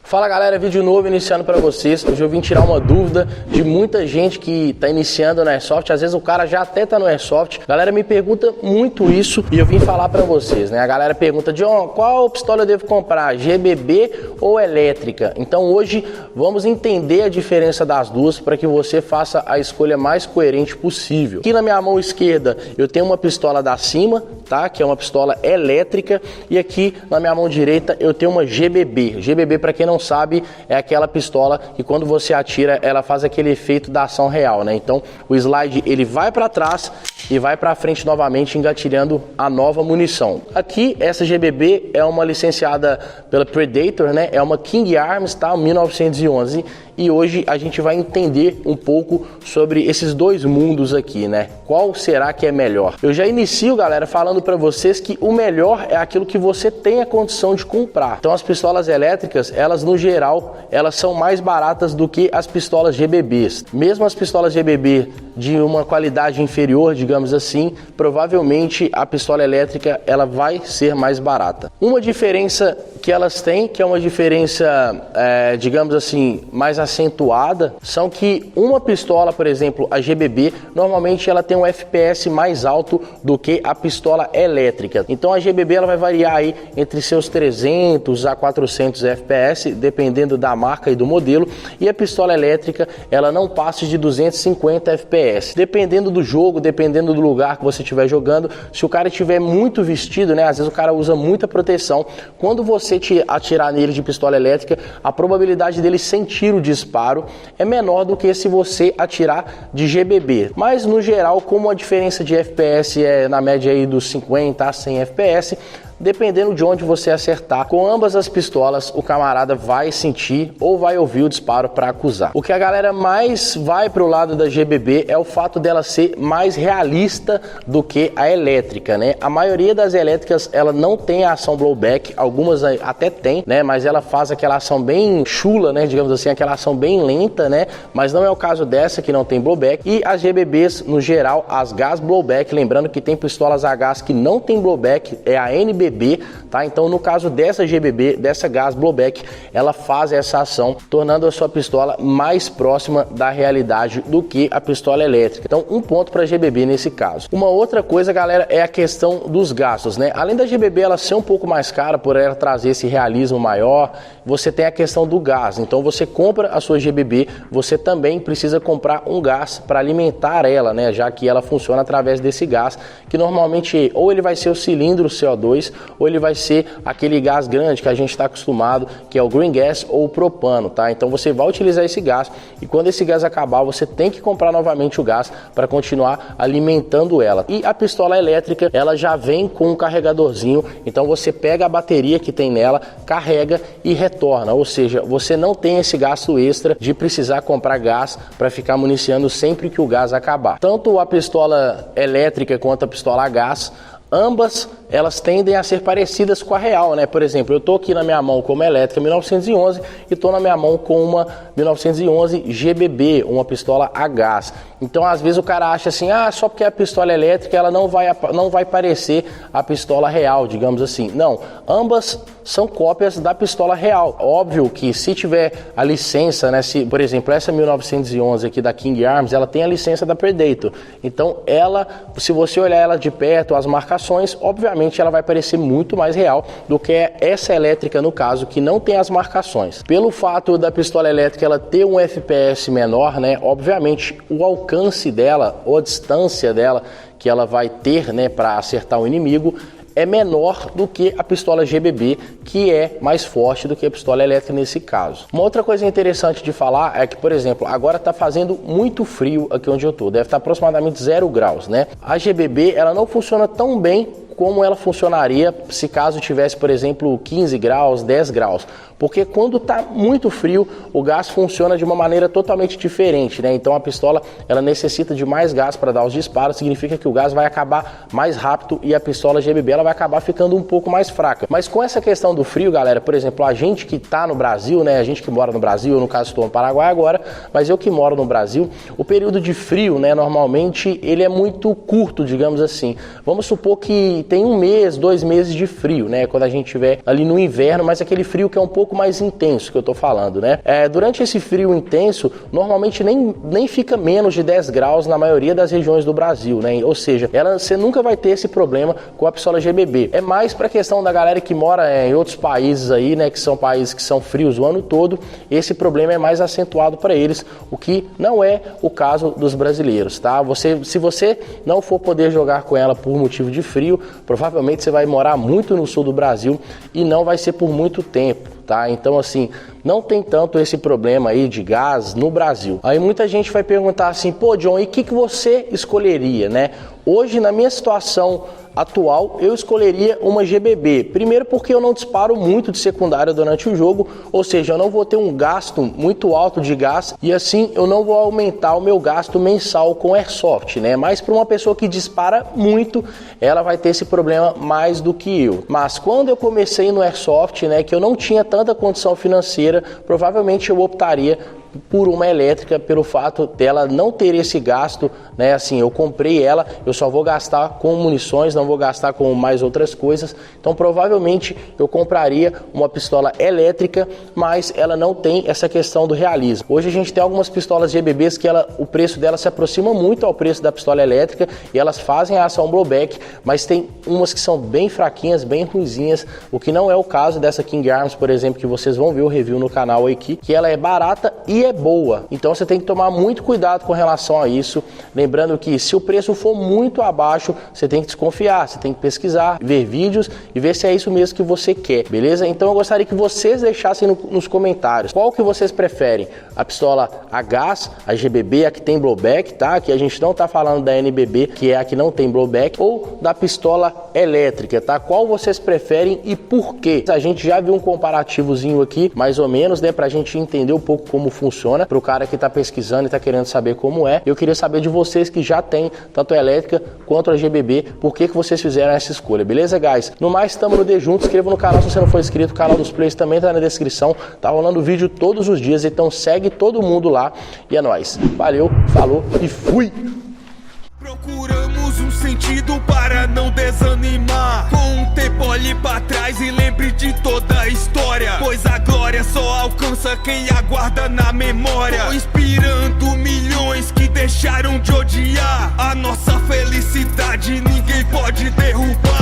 Fala galera, vídeo novo iniciando para vocês. Hoje eu vim tirar uma dúvida de muita gente que está iniciando no Airsoft. Às vezes o cara já até tá no Airsoft. A galera me pergunta muito isso e eu vim falar para vocês, né? A galera pergunta, John, qual pistola eu devo comprar, GBB ou elétrica? Então hoje vamos entender a diferença das duas para que você faça a escolha mais coerente possível. Aqui na minha mão esquerda eu tenho uma pistola da Cima, tá? Que é uma pistola elétrica, e aqui na minha mão direita eu tenho uma GBB. GBB, para quem não sabe, é aquela pistola que quando você atira ela faz aquele efeito da ação real, né? Então o slide ele vai para trás e vai para frente novamente, engatilhando a nova munição. Aqui essa GBB é uma licenciada pela Predator, né? É uma King Arms, tá? 1911. E hoje a gente vai entender um pouco sobre esses dois mundos aqui, né? Qual será que é melhor? Eu já inicio, galera, falando para vocês que o melhor é aquilo que você tem a condição de comprar. Então as pistolas elétricas, elas no geral, elas são mais baratas do que as pistolas GBBs. Mesmo as pistolas GBB de uma qualidade inferior, digamos assim, provavelmente a pistola elétrica ela vai ser mais barata. Uma diferença que elas têm, que é uma diferença, digamos assim, mais acentuada, são que uma pistola, por exemplo, a GBB, normalmente ela tem um FPS mais alto do que a pistola elétrica. Então a GBB ela vai variar aí entre seus 300 a 400 FPS, dependendo da marca e do modelo, e a pistola elétrica ela não passa de 250 FPS. Dependendo do jogo, dependendo do lugar que você estiver jogando, se o cara estiver muito vestido, né, às vezes o cara usa muita proteção, quando você atirar nele de pistola elétrica, a probabilidade dele sentir o disparo é menor do que se você atirar de GBB. Mas no geral, como a diferença de FPS é na média aí dos 50 a 100 FPS, dependendo de onde você acertar, com ambas as pistolas o camarada vai sentir ou vai ouvir o disparo para acusar. O que a galera mais vai pro lado da GBB é o fato dela ser mais realista do que a elétrica, né? A maioria das elétricas ela não tem a ação blowback, algumas até tem, né? Mas ela faz aquela ação bem chula, né? Digamos assim, aquela ação bem lenta, né? Mas não é o caso dessa que não tem blowback. E as GBBs no geral, as gas blowback, lembrando que tem pistolas a gás que não tem blowback, é a NBB, tá? Então no caso dessa GBB, dessa gas blowback, ela faz essa ação, tornando a sua pistola mais próxima da realidade do que a pistola elétrica. Então um ponto para a GBB nesse caso. Uma outra coisa, galera, é a questão dos gastos, né? Além da GBB ela ser um pouco mais cara por ela trazer esse realismo maior, você tem a questão do gás. Então você compra a sua GBB, você também precisa comprar um gás para alimentar ela, né? Já que ela funciona através desse gás, que normalmente ou ele vai ser o cilindro CO2 ou ele vai ser aquele gás grande que a gente está acostumado, que é o green gas ou o propano, tá? Então você vai utilizar esse gás e quando esse gás acabar, você tem que comprar novamente o gás para continuar alimentando ela. E a pistola elétrica, ela já vem com um carregadorzinho, então você pega a bateria que tem nela, carrega e retorna, ou seja, você não tem esse gasto extra de precisar comprar gás para ficar municiando sempre que o gás acabar. Tanto a pistola elétrica quanto a pistola a gás, ambas elas tendem a ser parecidas com a real, né? Por exemplo, eu tô aqui na minha mão com uma elétrica 1911 e tô na minha mão com uma 1911 GBB, uma pistola a gás. Então, às vezes o cara acha assim, só porque a pistola elétrica ela não vai parecer a pistola real, digamos assim. Não, ambas são cópias da pistola real. Óbvio que se tiver a licença, né? Se, por exemplo, essa 1911 aqui da King Arms, ela tem a licença da Predator. Então, ela, se você olhar ela de perto, as marcações, obviamente ela vai parecer muito mais real do que essa elétrica, no caso, que não tem as marcações. Pelo fato da pistola elétrica ela ter um FPS menor, né? Obviamente, o alcance dela, ou a distância dela que ela vai ter, né, para acertar o inimigo, é menor do que a pistola GBB, que é mais forte do que a pistola elétrica nesse caso. Uma outra coisa interessante de falar é que, por exemplo, agora está fazendo muito frio aqui onde eu estou, deve estar aproximadamente 0 graus, né? A GBB ela não funciona tão bem como ela funcionaria se caso tivesse, por exemplo, 15 graus, 10 graus. Porque quando está muito frio, o gás funciona de uma maneira totalmente diferente, né? Então a pistola ela necessita de mais gás para dar os disparos, significa que o gás vai acabar mais rápido e a pistola GBB ela vai acabar ficando um pouco mais fraca. Mas com essa questão do frio, galera, por exemplo, a gente que está no Brasil, né? A gente que mora no Brasil, eu no caso estou no Paraguai agora, mas eu que moro no Brasil, o período de frio, né? Normalmente ele é muito curto, digamos assim. Vamos supor que tem 1 mês, 2 meses de frio, né? Quando a gente estiver ali no inverno, mas aquele frio que é um pouco mais intenso que eu tô falando, né? Durante esse frio intenso, normalmente nem fica menos de 10 graus na maioria das regiões do Brasil, né? Ou seja, você nunca vai ter esse problema com a pistola GBB. É mais para a questão da galera que mora em outros países aí, né? Que são países que são frios o ano todo. Esse problema é mais acentuado para eles, o que não é o caso dos brasileiros, tá? Se você não for poder jogar com ela por motivo de frio, provavelmente você vai morar muito no sul do Brasil e não vai ser por muito tempo, tá? Então, assim, não tem tanto esse problema aí de gás no Brasil. Aí muita gente vai perguntar assim, pô, John, e o que você escolheria, né? Hoje, na minha situação atual, eu escolheria uma GBB. Primeiro porque eu não disparo muito de secundária durante o jogo, ou seja, eu não vou ter um gasto muito alto de gás e assim eu não vou aumentar o meu gasto mensal com Airsoft, né? Mas para uma pessoa que dispara muito, ela vai ter esse problema mais do que eu. Mas quando eu comecei no Airsoft, né, que eu não tinha tanta condição financeira, provavelmente eu optaria por uma elétrica, pelo fato dela não ter esse gasto, né? Assim, eu comprei ela, eu só vou gastar com munições, não vou gastar com mais outras coisas. Então, provavelmente eu compraria uma pistola elétrica, mas ela não tem essa questão do realismo. Hoje a gente tem algumas pistolas GBBs que o preço dela se aproxima muito ao preço da pistola elétrica e elas fazem a ação blowback, mas tem umas que são bem fraquinhas, bem ruinzinhas, o que não é o caso dessa King Arms, por exemplo, que vocês vão ver o review no canal aqui, que ela é barata e é boa. Então você tem que tomar muito cuidado com relação a isso. Lembrando que se o preço for muito abaixo, você tem que desconfiar, você tem que pesquisar, ver vídeos e ver se é isso mesmo que você quer, beleza? Então eu gostaria que vocês deixassem nos comentários qual que vocês preferem, a pistola a gás, a GBB, a que tem blowback, tá? Que a gente não tá falando da NBB, que é a que não tem blowback, ou da pistola elétrica, tá? Qual vocês preferem e por quê? A gente já viu um comparativozinho aqui, mais ou menos, né? Pra gente entender um pouco como funciona, para o cara que está pesquisando e está querendo saber como é. Eu queria saber de vocês que já tem tanto a elétrica quanto a GBB, por que vocês fizeram essa escolha, beleza, guys? No mais, estamos no D Junto, inscreva no canal se você não for inscrito, o canal dos Players também está na descrição, tá rolando vídeo todos os dias, então segue todo mundo lá e é nóis. Valeu, falou e fui! Procuramos um sentido para não desanimar. Com o tempo olhe pra trás e lembre de toda a história, pois a glória só alcança quem aguarda na memória. Tô inspirando milhões que deixaram de odiar. A nossa felicidade ninguém pode derrubar.